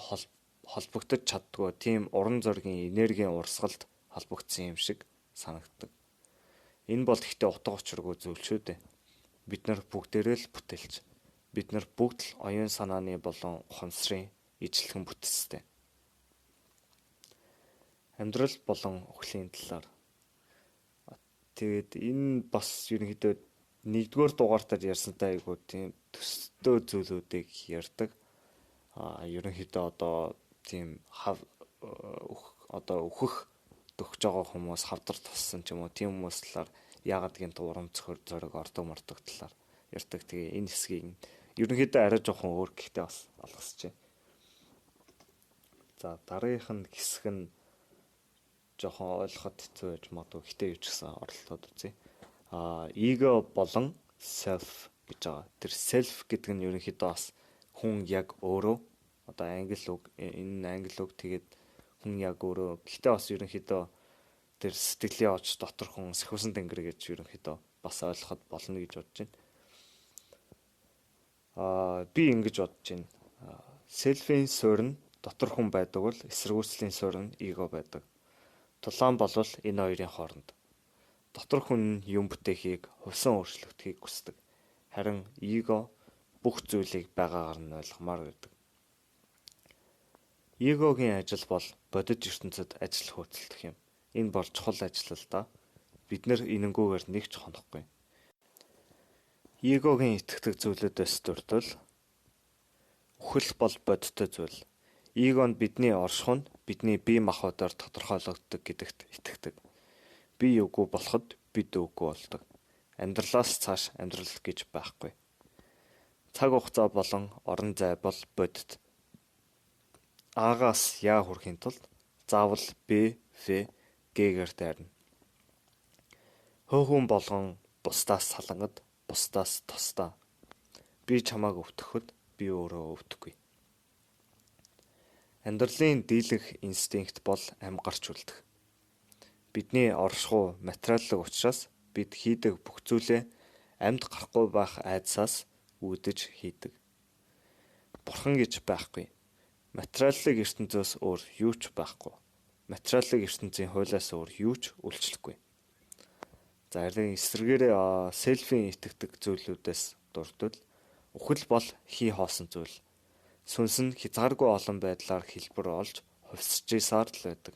холбогдож чаддгүй тийм уран зөгийн энергийн урсгалд холбогдсон юм шиг санагддаг. Энэ бол ихтэй утга учиргүй зүйл шүү дээ. Бид нар бүгдээрээ л бүтээлч. Бид нар бүгд л оюун санааны болон ухамсарын ижлэхэн бүтцтэй. Амьдрал болон өхлийн талаар. Тэгээд энэ бас ерөнхийдөө нэгдүгээр дугаартаар ярьсантай айгуу тийм төстэй зүйлүүдийг ярьдаг. Ерөнхийдөө одоо тийм өөхөх төгж байгаа хүмүүс хавдар туссан ч юм уу тийм хүмүүс талаар яагаад гэнт урам зориг ордог мордог талаар ярьдаг. Тэгээ энэ хэсгийг ерөнхийдөө арай жоохон өөр гэхдээ бас алгасчээ. За дараагийнх нь хэсэг нь жоохон ойлгоход хэцүү байж магадгүй. Гэхдээ юу ч гэсэн оролдоод үзье. Эго болон self гэж байгаа. Тэр self гэдэг нь ерөнхийдөө бас хүн яг өөрөө одоо англи үг тэгээд хүн яг өөрөө гэхдээ бас ерөнхийдөө тэр сэтгэлийн оч доторхон сахиусан тэнгэр гэж ерөнхийдөө бас ойлгоход болно гэж бодож байна. Би ингэж бодож байна. Self-ийн суурь нь дотор хүн байдаг бол эсэргүүцлийн суурь нь эго байдаг. Тулаан болвол энэ хоёрын хооронд. Дотор хүн юм бүтээхийг хувьсан өөрчлөгдөхийг хүсдэг. Харин эго бүх зүйлийг байгаагаар нь ойлгомоор гэдэг. Эгогийн ажил бол бодит ертөнцид ажил хөөцөлдөх юм. Энэ бол чухал ажил л да. Бид нэр энэнгүүгээр нэг ч хонохгүй. Эгогийн итгэдэг зүйлүүдээс дурдвал үхэл бол бодиттой зүйл. Эгонд бидний оршихунд бидний бие махбодоор тодорхойлогддог гэдэгт итгэдэг. Би үгүй болоход бид үгүй болдог. Амьдралаас цааш амьдрал гэж байхгүй. Цаг хугацаа болон орон зай бол бодит. Агаас яа хүрэхийн тулд заавал Б, В, Г-гээр дайрна. Хөөхөн болгон бусдаас салангад, бусдаас тусдаа. Би чамааг өвтгөхөд би өөрөө өвдөхгүй. Амьдралын дийлэнх инстинкт бол ам гарч үлдэх. Бидний оршихуй материаллык учраас бид хийдэг бүх зүйлээ амьд гарахгүй байх айдсаас үүдэж хийдэг. Бурхан гэж байхгүй. Материаллык ертөнцөөс өөр юу ч байхгүй. Материаллык ертөнцийн хуулиас өөр юу ч үйлчлэхгүй. За харин эсвэргээрээ селфийн итгэдэг зүйлүүдээс дурдвал үхэл бол хий хоосон зүйл. Сүнс нь хязгааргүй олон байдлаар хэлбэр олж хувьсчисаар л байдаг.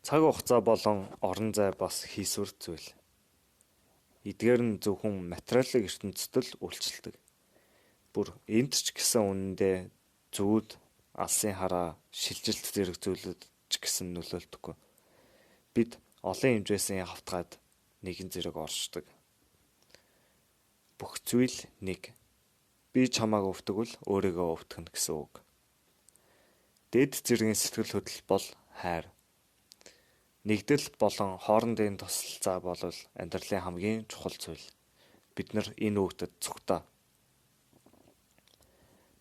Цаг хугацаа болон орон зай бас хийсвэр зүйл. Эдгээр нь зөвхөн материалын ертөнцид л үйлчлдэг. Бүр энд ч гэсэн үнэндээ зүуд, алсын хараа, шилжилт зэрэг зүйлүүд ч гэсэн нөлөөлдөггүй. Бид олон хэмжээсэн хавтгаад нэгэн зэрэг оршдог. Бүх зүйл нэг. Би чамааг өвтгөл өөрийгөө өвтгөнө гэсэн үг. Дэд зэргийн сэтгэл хөдлөл бол хайр. Нэгдэл болон хоорондын тусалцаа бол амьдралын хамгийн чухал зүйл. Бид нар энэ үгтэд цогтой.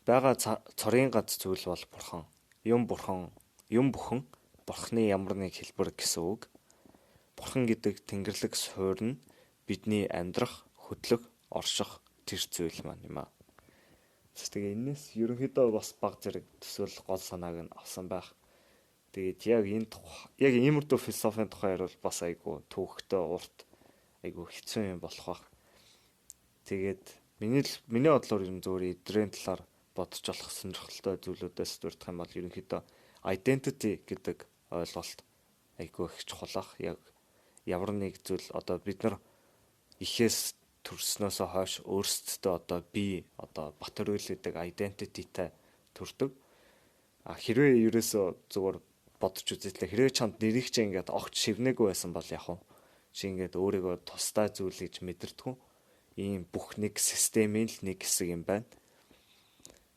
Бага цорын гац зүйл бол бурхан. Юм бүхэн бурханы ямар нэг хэлбэр гэсэн үг. Бурхан гэдэг тэнгэрлэг суурь нь бидний амьдрах, хөдлөх, орших тэр зүйл маань юм аа. Тэгээ энэс ерөнхийдөө бас баг зэрэг төсөөл гол санааг нь авсан байх. Тэгээд яг иймэрдүү философийн тухай ярил бас айгу төвөгтэй урт айгу хэцүү юм болох байх. Тэгээд миний бодлоор ер нь зөвхөн эдрийн талаар бодож болох сонирхолтой зүйлүүдээс дурдах юм бол ерөнхийдөө identity гэдэг ойлголт айгүй их чухал ах. Яг ямар нэг зүйл одоо бид нар ихээс төрснөөсөө хойш өөрсдөө бат өрөөлөдөг identityтэй төрдөг. Хэрвээ ерөөсөө зүгээр бодож үзээдлээ хэрвээ чамд нэрийг чи ингээд огт шивнээгүй байсан бол яг уу чи ингээд өөрийгөө тусдаа зүйл гэж мэдэрдэггүй. Ийм бүх нэг системийн л нэг хэсэг юм байна.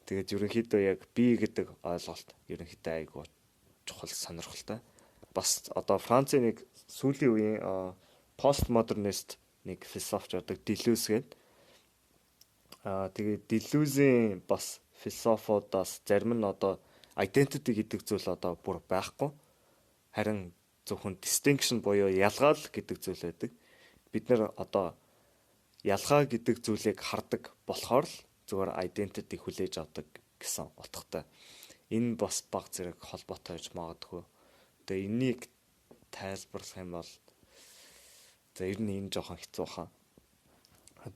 Тэгээд ерөнхийдөө яг би гэдэг ойлголт ерөнхийдөө айгүй чухал сонирхолтой. Бас одоо Францын нэг сүүлийн үеийн постмодернист нэг философч байдаг Делюз гэдэг. Тэгээд Делюзийн бас философиудаас зарим нь одоо identity гэдэг зүйл одоо бүр байхгүй. Харин зөвхөн distinction буюу ялгаал гэдэг зүйл байдаг. Бид нэр одоо ялгаа гэдэг зүйлийг хардаг болохоор л зүгээр identity хүлээж авдаг гэсэн утгатай. Энэ бас баг зэрэг холбоотой гэж магадгүй. Тэгээ энийг тайлбарлах юм бол ер нь энэ жоохон хэцүү хаа.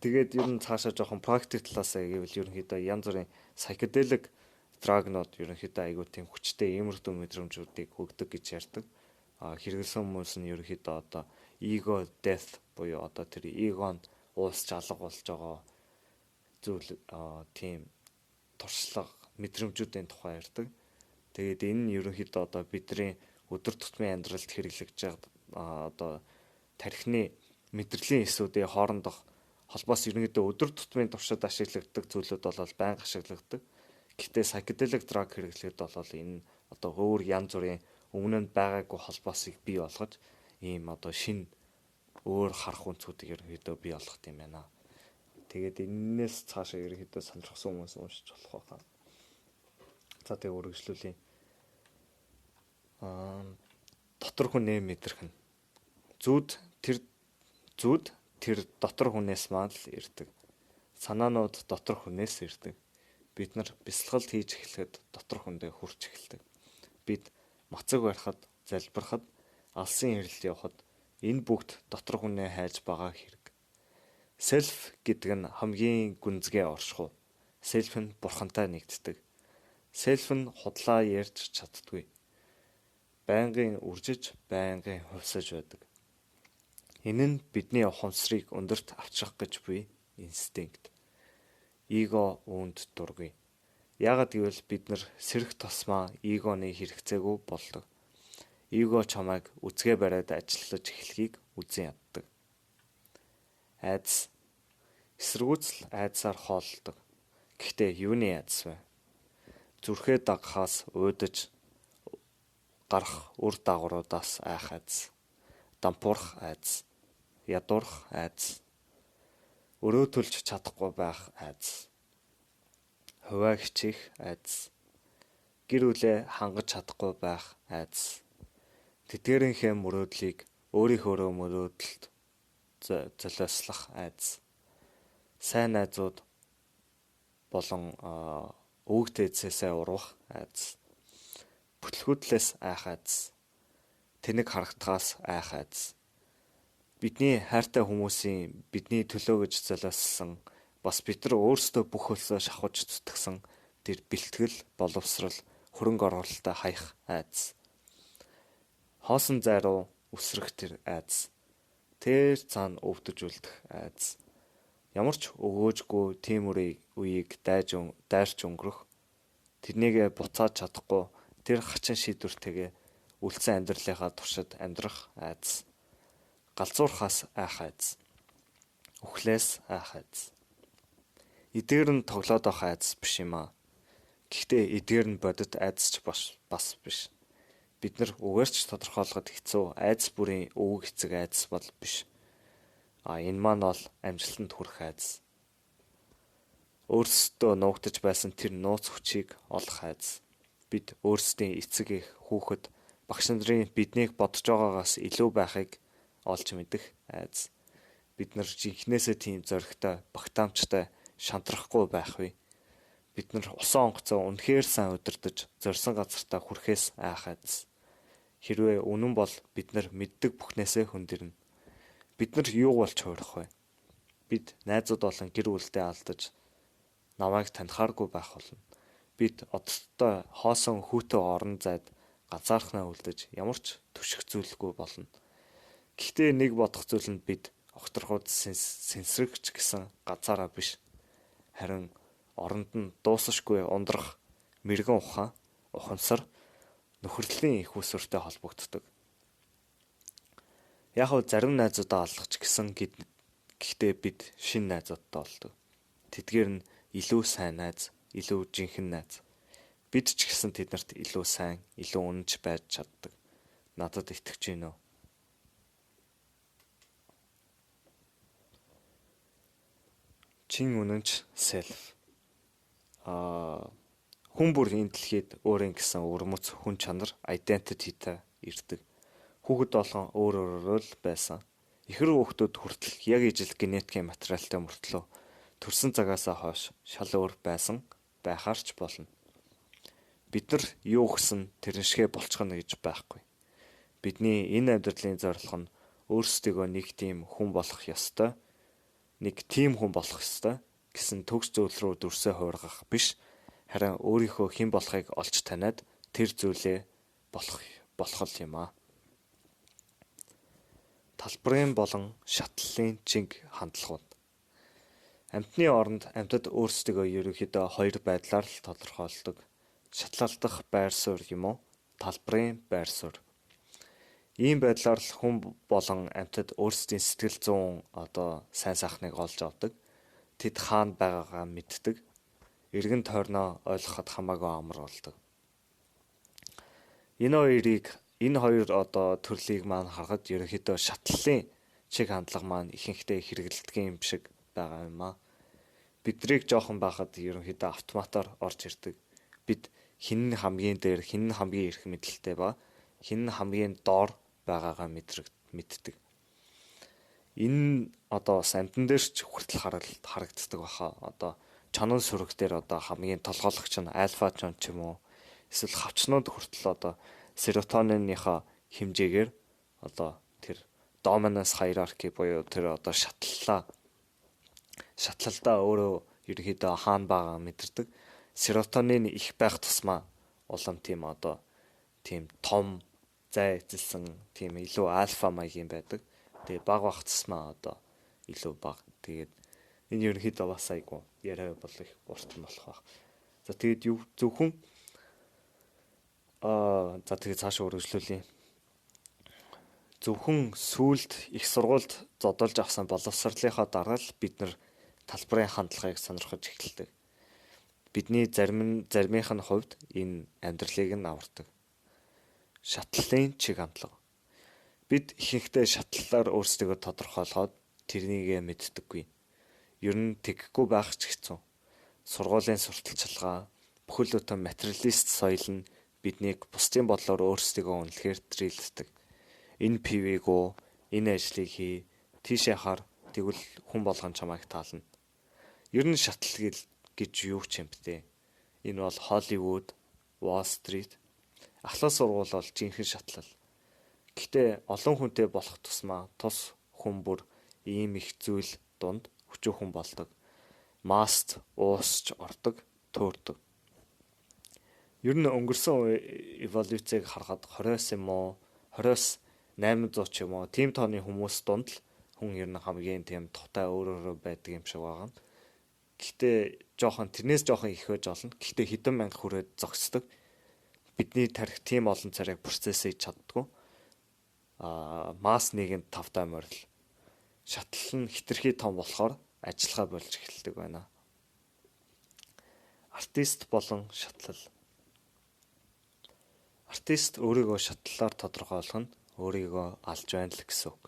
Тэгээд ер нь цаашаа жоохон практик талаасаа гэвэл ерөнхийдөө янз бүрийн psychedelic drug-нууд ерөнхийдөө айгүй тийм хүчтэй иймэрхүү мэдрэмжүүдийг өгдөг гэж ярьдаг. Хэрэгэлсэн хүмүүс нь ерөнхийдөө одоо ego death буюу одоо тэр эго нь уусч алга болж байгаа зүйл тийм туршлага мэдрэмжүүдийн тухай ярьдаг. Тэгээд энэ нь ерөнхийдөө одоо бидний өдөр тутмын амьдралд хэрэглэж байгаа одоо тархины мэдрэлийн эсүүдийн хоорондох холбоос ерөнхийдөө өдөр тутмын туршид ашиглагддаг зүйлүүд бол байнга ашиглагддаг. Гэхдээ psychedelic drug хэрэглэхэд бол энэ одоо өөр янз бүрийн өмнө нь байгаагүй холбоосыг бий болгож ийм одоо шинэ өөр харах үнцүүдийг ерөнхийдөө бий болгох юм байна. Тэгээд энээс цаашаа ерөнхийдөө сонирхсан хүмүүс уншиж болох байна. За тэгээ үргэлжлүүлье. Дотор хүнээ мэдрэх нь. Зүуд тэр дотор хүнээс маань л ирдэг. Санаанууд дотор хүнээс ирдэг. Бид нар бясалгалт хийж эхлэхэд дотор хүндээ хүрч эхэлдэг. Бид мацаг барихад, залбирахад, алсын хэрэлд явахад энэ бүгд дотор хүнээ хайж байгаа хэрэг. Self гэдэг нь хамгийн гүнзгий оршихуй. Self нь бурхантай нэгддэг. Self нь худлаа ярьж чаддгүй. Байнгын үржиж, байнгын хувьсаж байдаг. Энэ нь бидний ухамсарыг өндөрт авчрах гэж буй инстинкт. Эго үүнд дургүй. Яагад гэвэл бид нар сэрэх тосмоо эгоны хэрэгцээгүй болдог. Эго чамайг үзгээ бариад ажиллаж эхлэхийг үзэн яддаг. Айдас. Эсэргүүцэл айдасаар хооллдог. Гэхдээ юуны айдас вэ? Зүрхээ дагахаас уйдаж гарах үр дагавруудаас айх айдас. Дампуурах айдас. Ядуурах айдас. Өрөө төлж чадахгүй байх айдас. Хуваа хичээх айдас. Гэр бүлээ хангаж чадахгүй байх айдас. Тэтгэрийнхээ мөрөөдлийг өөрийнхөө мөрөөдөлд золиослох айдас. Сайн найзууд болон өвөг дээдсээсээ урвах айдас. Бүтлгүүтлээс айх айдас. Тэнэг харагдахаас айх айдас. Бидний хайртай хүмүүсийн бидний төлөө гэж золиослсон бас бид нар өөрсдөө бүх хөлсөө шахаж зүтгэсэн тэр бэлтгэл, боловсрал, хөрөнгө оруулалтаа хаях айдас. Хоосон зайруу үсрэх тэр айдас. Тэр цаана өвдөж үлдэх айдас. Ямар ч өгөөжгүй тийм үеийг дайрч өнгөрөх, тэрнийг буцааж чадахгүй тэр хачин шийдвэртэйгээ үлдсэн амьдралынхаа туршид амьдрах айдас, галзуурхаас айх айдас, үхлээс айх айдас. Эдгээр нь тоглоод байх айдас биш юм аа. Гэхдээ эдгээр нь бодит айдас ч бас биш. Бид нар үгээрч тодорхойлоход хэцүү айдас бүрийн өвөг эцэг айдас бол биш. Энэ маань бол амжилтанд хүрэх айдас. Өөрсдөө нуугдаж байсан тэр нууц хүчийг олох айдас. Бид өөрсдийн эцэг эх, хүүхэд, багш нарын биднийг бодож байгаагаас илүү байхыг олж мэдэх айдас. Бид нар жинхнээсээ тийм зоригтой, багтаамжтай шантрахгүй байх вэ. Бид нар усан онгоцоо үнэхээр сайн удирдах, зорьсон газартаа хүрэхээс айх айдас. Хэрвээ үнэн бол бид нар мэддэг бүхнээсээ хөндөрнө. Бид нар юу болж хуурах вэ? Бид найзууд болон гэр бүлдээ алдаж намайг танихааргүй байх болно. Бид оддтой хоосон хүүтэн орон зайд ганцаархнаа үлдэж ямар ч түших зүйлгүй болно. Гэхдээ нэг бодох зүйл нь бид огторхууд сэнсрэгч гэсэн ганцаараа биш. Харин оронд нь дуусашгүй ундрах мэрэгэн ухаан, ухамсар, нөхөртлийн их усүртэй холбогддог. Яг нь зарим найзуудаа алгах ч гэсэн гэхдээ бид шинэ найзуудтай болдог. Тэдгээр нь илүү сайн найз, илүү жинхэнэ найз. Бид ч гэсэн тэднэрт илүү сайн, илүү үнэнч байж чаддаг. Надад итгэж байна уу? Чин үнэнч self. Хүн бүр энэ дэлхийд өөрийн гэсэн өрмөц хүн чанар identity-тай ирдэг. Хүүхэд болон өөр л байсан. Ихэр хүүхдүүд хүртэл яг ижил генетикийн материалтай мөртлөө төрсэн цагаасаа хойш шал өөр байсан байхаар ч болно. Бид нар юу гэсэн тэрншгээ болчихно гэж байхгүй. Бидний энэ амьдралын зорилго нь өөрсдийгөө нэг тийм хүн болох ёстой, нэг тийм хүн болох ёстой гэсэн төгс зүйл рүү дүрсээ хуургах биш, харин өөрийнхөө хэн болохыг олж таниад тэр зүйлээ болох юм аа. Талбарын болон шатлалын чиг хандлагууд. Амьтны оронд амьтад өөрсдөө ерөнхийдөө хоёр байдлаар л тодорхойлдог. Шатлалдах байр суурь юм уу? Талбарын байр суурь. Ийм байдлаар л хүн болон амьтад өөрсдийн сэтгэл зүйн сайн сайхныг олж авдаг. Тэд хаана байгаагаа мэддэг. Эргэн тойрноо ойлгоход хамаагүй амар болдог. Энэ хоёр төрлийг маань харахад ерөнхийдөө шатлалын чиг хандлага маань ихэнхдээ хэрэгэлдэг юм шиг байгаа юм аа. Биднийг жоохон байхад ерөнхийдөө автоматар орж ирдэг. Бид хин нь хамгийн дээр, хин нь хамгийн их мэдлэлтэй ба хин нь хамгийн доор байгаагаа мэддэг. Энэ бас амьтан дээр ч хүртэл харагддаг баха. Чонон сүрэг дээр хамгийн толгойлогч нь альфа чон ч юм уу. Эсвэл хавчнууд хүртэл серотониныхаа хэмжээгээр тэр доминанс хайрарки буюу тэр шатлалдаа өөрөө ерөнхийдөө хаана байгаа мэдэрдэг. Серотонин их байх тусмаа улам тийм том зай эзэлсэн тийм илүү альфа маягийн байдаг. Тэгээ баг тусмаа илүү баг. Тэгээд энэ ерөнхийдөө бас айгу яриа болох их уртан болох баг. За тэгээд зөвхөн тэгээд цаашаа үргэлжлүүлье. Зөвхөн сүулт их сургуульд зодолж авсан боловсролынхаа дараа л бид нар талбарын хандлагыг сонирхож эхэлдэг. Бидний заримынх нь хувьд энэ амьдралыг нь авардаг. Шатлалын чиг хандлага. Бид ихэнхдээ шатлалаар өөрсдөө тодорхойлоход тэрнийгээ мэддэггүй. Ер нь тэгхгүй байх ч хэцүү. Сургуулийн сурталчилгаа, бүхэл бүтэн материалист соёл нь биднийг бусдын бодлоор өөрсдөө үнэлэхээр трилдэг. Энэ пивийг уу, энэ ажлыг хий, тийшээ хар, тэгвэл хүн болгон чамайг таална. Ер нь шатлал гэж юу ч юм бэ? Энэ бол Холливуд, Wall Street, ахлах сургууль бол жинхэнэ шатлал. Гэхдээ олон хүнтэй болох тусмаа тус хүн бүр ийм их зүйл дунд хүчөөхөн болдог. Маст уусч ордог, төөрдөг. Ер нь өнгөрсөн эволюцийг харахад 20-с юм уу, 20-с 800 ч юм уу, тийм тооны хүмүүс дунд л хүн ер нь хамгийн тийм тухтай өөрөө байдаг юм шиг байгаа. Гэхдээ тэрнээс жоохон их байж болно. Гэхдээ хэдэн мянга хүрээд зогсдог. Бидний тарих тийм олон царайг процесс хийж чаддгүй. Масс нийгэмд 5 таа морил. Шатлал нь хитрхи том болохоор ажиллагаа болж эхэлдэг байна. Артист болон шатлал. Артист өөрийгөө шатлалаар тодорхойлох нь өөрийгөө алж байна л гэсэн үг.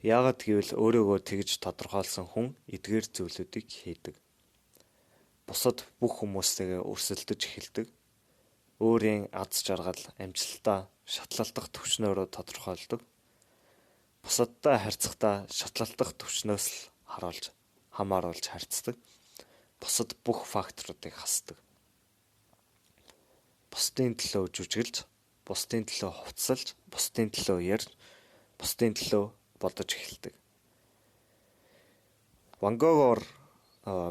Яагаад гэвэл өөрийгөө тэгж тодорхойлсон хүн эдгээр зүйлүүдийг хийдэг. Бусад бүх хүмүүстэйгээ өрсөлдөж эхэлдэг. Өөрийн аз жаргал, амжилтаа шатлалдах түвшнөөрөө тодорхойлдог. Бусадтай харьцахдаа шатлалдах түвшнөөс л хамааруулж харьцдаг. Бусад бүх факторуудыг хасдаг. Бусдын төлөө жүжиглж, бусдын төлөө хувцалж, бусдын төлөө ярьж, бусдын төлөө бодож эхэлдэг.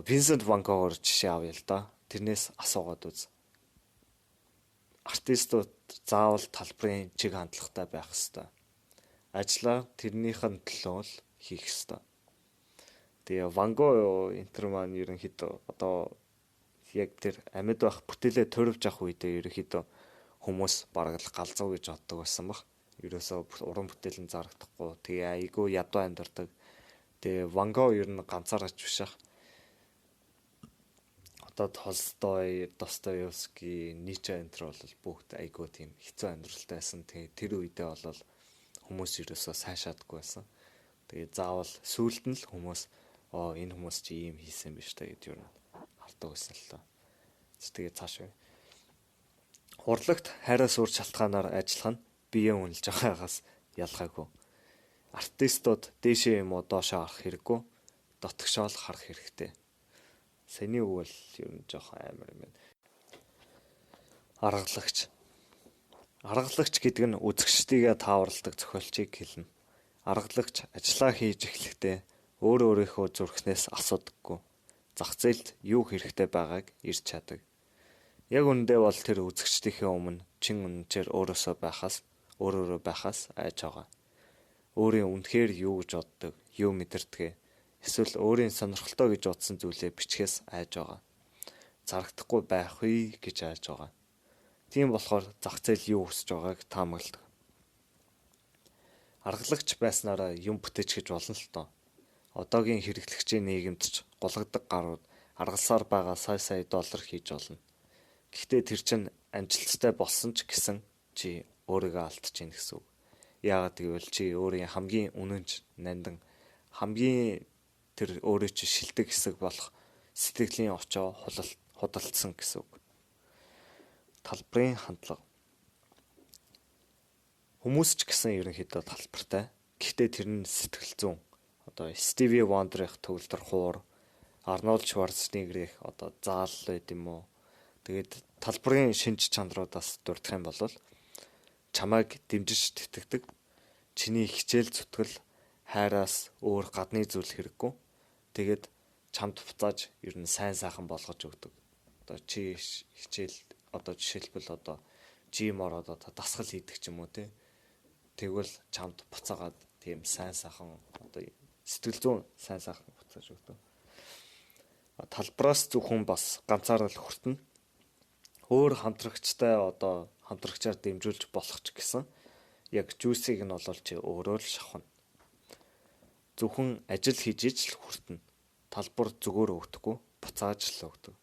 Винсент Ван Гогоор жишээ авъя л да. Тэрнээс асуугаад үз. Артистууд заавал талбарын чиг хандлагатай байх ёстой. Ажлаа тэрнийх нь төлөө л хийх ёстой. Тэгээ Ван Го энтер маань ерөнхийдөө одоо яг тэр амьд байх бүтээлээ төрөвж авах үедээ ерөнхийдөө хүмүүс бараг л галзуу гэж боддог байсан баг. Ерөөсөө уран бүтээл нь зарагдахгүй. Тэгээ айгүй ядуу амьдардаг. Тэгээ Ван Го ер нь ганцаараач биш ах. Одоо Толстой, Достоевский, Ницше энтер бол бүгд айгүй тийм хэцүү амьдралтай байсан. Тэгээ тэр үедээ бол хүмүүс ерөөсөө сайшаадаггүй байсан. Тэгээ заавал сүүлд нь л хүмүүс энэ хүмүүс чи ийм хийсэн биш та гэж юу хардаг байсан л та. Тэгээ цааш. Урлагт хайраас өөр шалтгаанаар ажиллах нь биеэ үнэлж байгаагаас ялгаагүй. Артистууд дээшээ юм уу доошоо харах хэрэггүй. Дотгошоол харах хэрэгтэй. Сэний үг бол ер нь жоохон амар юм байна. Аргалагч. Аргалагч гэдэг нь үзэгчдийгээ тааварладаг зохиолчийг хэлнэ. Аргалагч ажиллаа хийж эхлэхдээ өөрийнхөө зүрхнээс асуудаггүй. Зах зээлд юу хэрэгтэй байгааг ирж чаддаг. Яг үүндээ бол тэр үзэгчдийнхээ өмнө чин үнэнчээр өөрөөсөө байхаас айж байгаа. Өөрийн үнэхээр юу гэж боддог, юу мэдэрдэг, эсвэл өөрийн сонирхолтой гэж бодсон зүйлээ бичгээс айж байгаа. Зарагдахгүй байх вэ гэж айж байгаа. Тийм болохоор зах зээл юу хүсэж байгааг таамагладаг. Аргалагч байснараа юм бүтээч гэж болно л доо. Одоогийн хэрэглэгчийн нийгэмд ч гулгадаг гарууд аргалсаар байгаа сая доллар хийж болно. Гэхдээ тэр чинь амжилттай болсон ч гэсэн чи өөрийгөө алдчихээн гэсэн үг. Яагаад гэвэл чи өөрийн хамгийн үнэнч нандан хамгийн тэр өөрөө чи шилдэг хэсэг болох сэтгэлийн очоо худалдсан гэсэн үг. Талбарын хандлага. Хүмүүс ч гэсэн ерөнхийдөө талбартай. Гэхдээ тэр нь сэтгэл зүйн. Одоо Стиви Вандерих төгөлдөр хуур, Арнольд Шварценеггерийн одоо заал байд юм уу. Тэгээд талбарын шинж чанаруудаас дурдах юм бол чамайг дэмжиж тэтгэдэг. Чиний хичээл зүтгэл хайраас өөр гадны зүйл хэрэггүй. Тэгээд чамд буцааж ер нь сайн сайхан болгож өгдөг. Одоо чи хичээл одоо жишээлбэл одоо жим ороод одоо дасгал хийдэг ч юм уу те. Тэгвэл чамд буцаагаад тийм сайн сайхан одоо сэтгэл зүйн сайн сайхан буцааж өгдөг. Талбараас зөвхөн бас ганцаараа л хүртэнэ. Өөр хамтрагчтай одоо хамтрагчаар дэмжүүлж болох ч гэсэн яг жүүсийг нь олол чи өөрөө л шавхна. Зөвхөн ажил хийж ижил хүртэнэ. Талбар зүгээр өгдөхгүй, буцааж л өгдөг.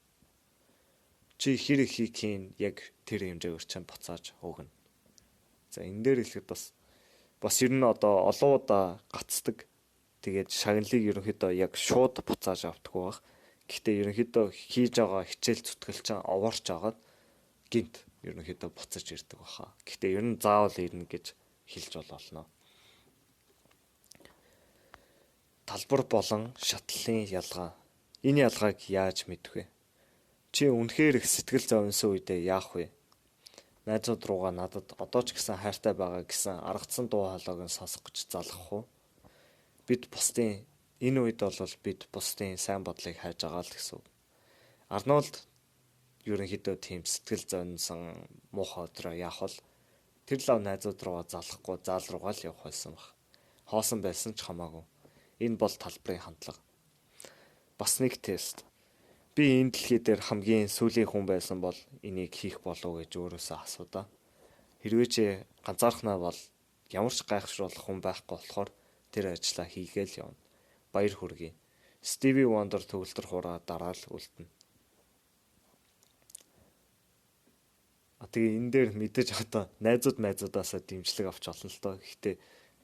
Чи хэр их хийх яг тэр хэмжээгээр чинь буцааж өгнө. За энэ дээр хэлэхэд бас ер нь одоо олон удаа гацдаг. Тэгээд шагналыг ерөнхийдөө яг шууд буцааж авдаггүй баг. Гэхдээ ерөнхийдөө хийж байгаа хичээл зүтгэл чинь овоорч агаад гинт ерөнхийдөө буцаж ирдэг баха. Гэхдээ ер нь заавал ирнэ гэж хэлж болно. Талбар болон шатлалын ялгаа. Энэ ялгааг яаж мэдэх вэ? Чи үнэхээр их сэтгэл зовсон үедээ яах вэ? Найзууд руугаа надад одоо ч гэсэн хайртай байгаа гэсэн аргацсан дуу хоолойг нь сонсох гэж залгах уу? Бид бусдын энэ үед бол бид бусдын сайн бодлыг хайж байгаа л гэсэн. Арнольд ерөнхийдөө тийм сэтгэл зовсон муухай өдрөө яах вэ? Тэр лав найзууд руугаа залахгүй заал руугаа л явах байсан баг. хоосон байсан ч хамаагүй. Энэ бол талбарын хандлага. Бас нэг тест. Би энэ дэлхий дээр хамгийн сүүлийн хүн байсан бол энийг хийх болов гэж өөрөөсөө асуудаа. Хэрвээ чи ганцаархнаа бол ямар ч гайхшруулах хүн байхгүй болохоор тэр ажлаа хийгээл явна. Баяр хүргэе. Стиви Вондер төгөлтөр хураа дараал үлдэнэ. Тэгээ энэ дээр мэдээж одоо найзуудаасаа дэмжлэг авч олно л доо. Гэхдээ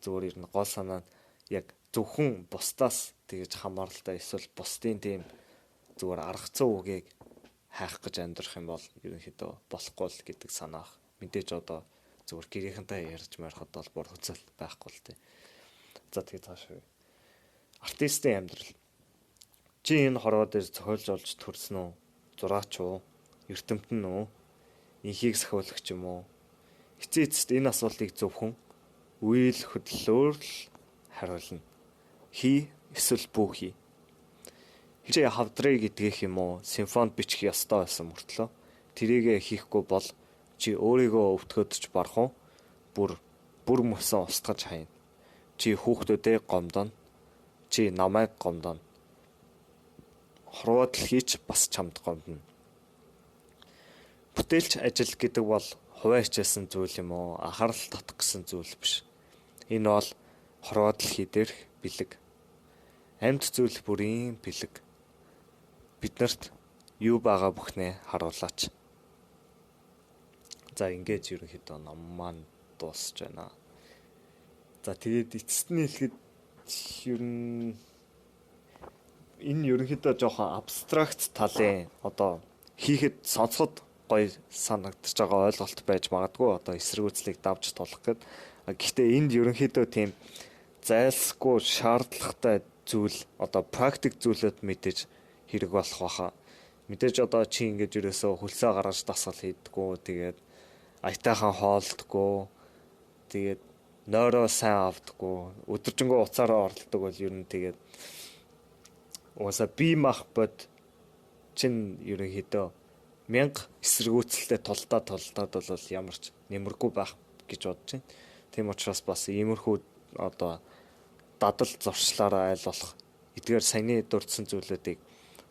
зүгээр ер нь гол санаа нь яг зөвхөн бусдаас тэгэж хамааралтай эсвэл бусдын тийм зүгээр арга зүй үгийг хайх гэж амьдрах юм бол ерөнхийдөө болохгүй л гэдэг санаах. Мэдээж одоо зүгээр гэрийнхэнтэй ярьж марихад бол бүр хөцөл байхгүй л тээ. За тэгээ цааш. Артистын амьдрал. Чи энэ хорвоо дээр зохиолж олж төрсөн үү? Зураач уу? Эрдэмтэн үү? Инхийг сахиулагч юм уу? Эцээцэд энэ асуултыг зөвхөн үйл хөдлөлөөр л хариулна. Хий эсвэл бүү хий. Чи хавдрыг идгэх юм уу? Симфонд бичих ёстой байсан мөртлөө тэрийгэ хийхгүй бол чи өөрийгөө өвтгөөдөж барах уу? Бүр мөсөн устгаж хайна. Чи хүүхдүүдээ гомдоно. Чи намайг гомдоно. Хорвоо дэлхийч бас чамд гомдоно. Бүтээлч ажил гэдэг бол хуваа хичээсэн зүйл юм уу? Анхаарал татах гэсэн зүйл биш. Энэ бол хорвоо дэлхий дээрх бэлэг. Амьд зүйл бүрийн бэлэг. Биднэрт юу байгаа бүхнээ харуулаач. За ингэж ерөнхийдөө ном маань дуусж байна. За тэгээд эцэст нь хэлэхэд ер нь энэ ерөнхийдөө жоохон абстракт талын одоо хийхэд сонсоход гоё санагдаж байгаа ойлголт байж магадгүй одоо эсэргүүцлийг давж тулах гэд. Гэхдээ энд ерөнхийдөө тийм зайлсгүй шаардлагатай зүйл одоо практик зүйлүүд мэдээж хэрэг болох байхаа. Мэдээж одоо чи ингэж ерөөсөө хөлсөө гаргаж дасгал хийдэггүй тэгээд аятайхан хоолдоггүй тэгээд нойроо сайн авдаггүй өдөржингөө уцаараа оролдог бол ер нь тэгээд уусаа бие мах бод чин ерөнхийдөө 1000 эсэргүүцэлтэй тулдаад бол ямар ч нэмэргүй байх гэж бодож байна. Тийм учраас бас иймэрхүү одоо дадал зуршлаараа айл болох эдгээр саяны дурдсан зүйлүүдийг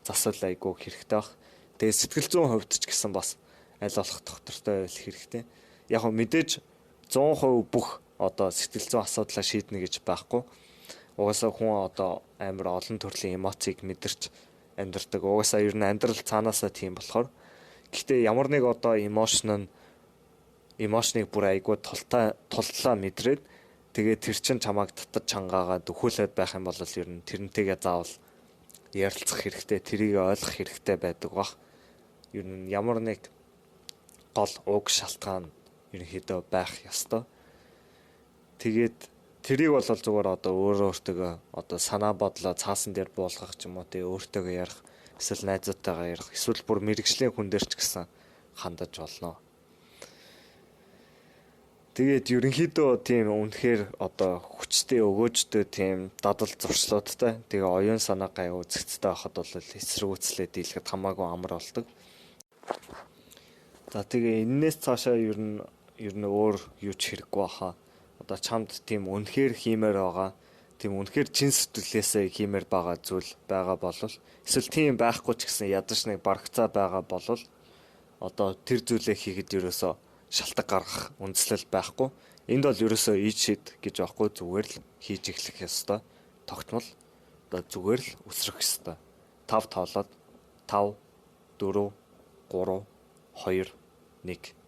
засвал айгүй хэрэгтэй баг. Тэгээ сэтгэл зүйн хувьд ч гэсэн бас айл болох доктортой байх хэрэгтэй. Яг нь мэдээж 100% бүх одоо сэтгэл зүйн асуудлаа шийднэ гэж байхгүй. Угаасаа хүн одоо амар олон төрлийн эмоцийг мэдэрч амьдардаг. Угаасаа ер нь амьдрал цаанаасаа тийм болохоор гэхдээ ямар нэг одоо эмоцныг бүр айгүй тултлаа мэдрээд тэгээд тэр чин чамайг татаж чангаагаад өхөөлөд байх юм бол ер нь тэрнтэйгээ заавал ярилцах хэрэгтэй, тэрийг ойлгох хэрэгтэй байдаг бах. Ер нь ямар нэг гол уг шалтгаан ерөнхийдөө байх ёстой. Тэгээд тэрийг бол зүгээр одоо өөртөө одоо санаа бодлоо цаасан дээр буулгах ч юм уу тэгээ өөртөөгөө ярих, эсвэл найзуудтайгаа ярих, эсвэл бүр мэрэгжлийн хүн дээр ч гэсэн хандаж болно. Тэгээд ерөнхийдөө тийм үнэхээр одоо хүчтэй өгөөжтэй тийм дадал зуршлуудтай тэгээ оюун санаа гай үзэгцтэй байхад бол эсэргүүцлээ дийлэхэд хамаагүй амар болдог. За тэгээ энэс цаашаа ер нь өөр юу ч хэрэггүй баха. Одоо чамд тийм үнэхээр хиймээр байгаа, тийм үнэхээр чин сэтгэлээсээ хиймээр байгаа зүйл байгаа болол эсвэл тийм байхгүй ч гэсэн ядаж нэг барагцаа байгаа болол одоо тэр зүйлээ хийхэд ерөөсөө шалтгаан гаргах үндслэл байхгүй. Энд бол ерөөсөө ий шид гэж байхгүй, зүгээр л хийж эхлэх ёстой. Тогтмол одоо зүгээр л өсрөх ёстой. 5 тоолоод 5 4 3 2 1